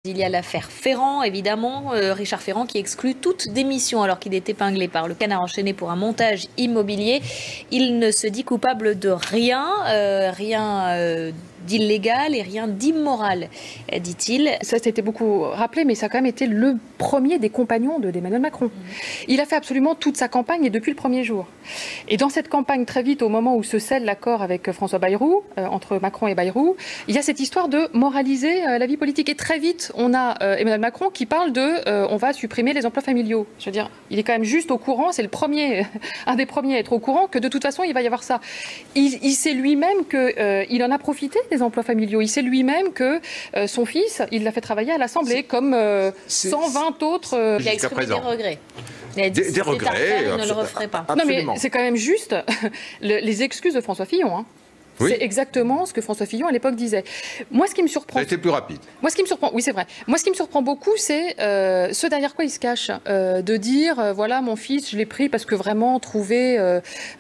Il y a l'affaire Ferrand, évidemment, Richard Ferrand qui exclut toute démission alors qu'il est épinglé par le Canard enchaîné pour un montage immobilier. Il ne se dit coupable de rien, d'illégal et rien d'immoral, dit-il. Ça a été beaucoup rappelé, mais ça a quand même été le premier des compagnons d'Emmanuel Macron. Il a fait absolument toute sa campagne et depuis le premier jour. Et dans cette campagne, très vite, au moment où se scelle l'accord avec François Bayrou, entre Macron et Bayrou, il y a cette histoire de moraliser la vie politique. Et très vite, on a Emmanuel Macron qui parle de on va supprimer les emplois familiaux. Je veux dire, il est quand même juste au courant, c'est le premier, un des premiers à être au courant que de toute façon, il va y avoir ça. Il sait lui-même qu'il en a profité des emplois familiaux. Il sait lui-même que son fils, il l'a fait travailler à l'Assemblée comme 120 autres. Il a exprimé des regrets. Il a dit des regrets. Il ne le referait pas. Absolument. Non mais c'est quand même juste les excuses de François Fillon. Hein. Oui. C'est exactement ce que François Fillon à l'époque disait. Moi, ce qui me surprend. Ça a été plus rapide. Moi, ce qui me surprend, oui, c'est vrai. Moi, ce qui me surprend beaucoup, c'est ce derrière quoi il se cache, de dire voilà, mon fils, je l'ai pris parce que vraiment trouver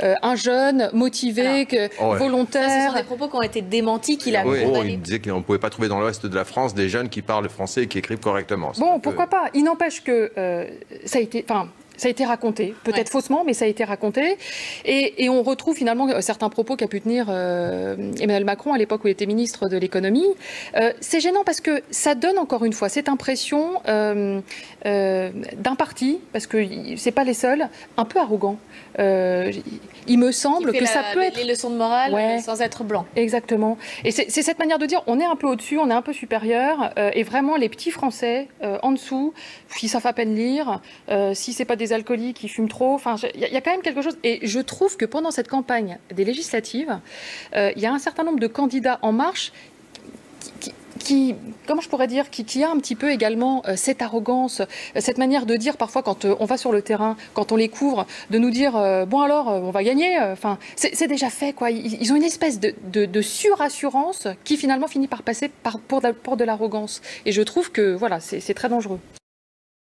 un jeune motivé, volontaire. Ça, ce sont des propos qui ont été démentis qu'il a. Il disait qu'on ne pouvait pas trouver dans l'ouest de la France des jeunes qui parlent français et qui écrivent correctement. Bon, pourquoi pas. Il n'empêche que ça a été. Ça a été raconté, peut-être faussement, mais ça a été raconté. Et on retrouve finalement certains propos qu'a pu tenir Emmanuel Macron à l'époque où il était ministre de l'économie. C'est gênant parce que ça donne encore une fois cette impression d'un parti, parce que c'est pas les seuls, un peu arrogant. Il me semble que ça peut être... Les leçons de morale sans être blanc. Exactement. Et c'est cette manière de dire, on est un peu au-dessus, on est un peu supérieur, et vraiment les petits Français en dessous, qui savent à peine lire, si c'est pas des alcooliques qui fument trop, enfin, il y a quand même quelque chose. Et je trouve que pendant cette campagne des législatives, il y a un certain nombre de candidats en marche qui, comment je pourrais dire, qui a un petit peu également cette arrogance, cette manière de dire parfois quand on va sur le terrain, quand on les couvre, de nous dire bon alors on va gagner. Enfin, c'est déjà fait quoi. Ils ont une espèce de surassurance qui finalement finit par passer pour de l'arrogance. Et je trouve que voilà, c'est très dangereux.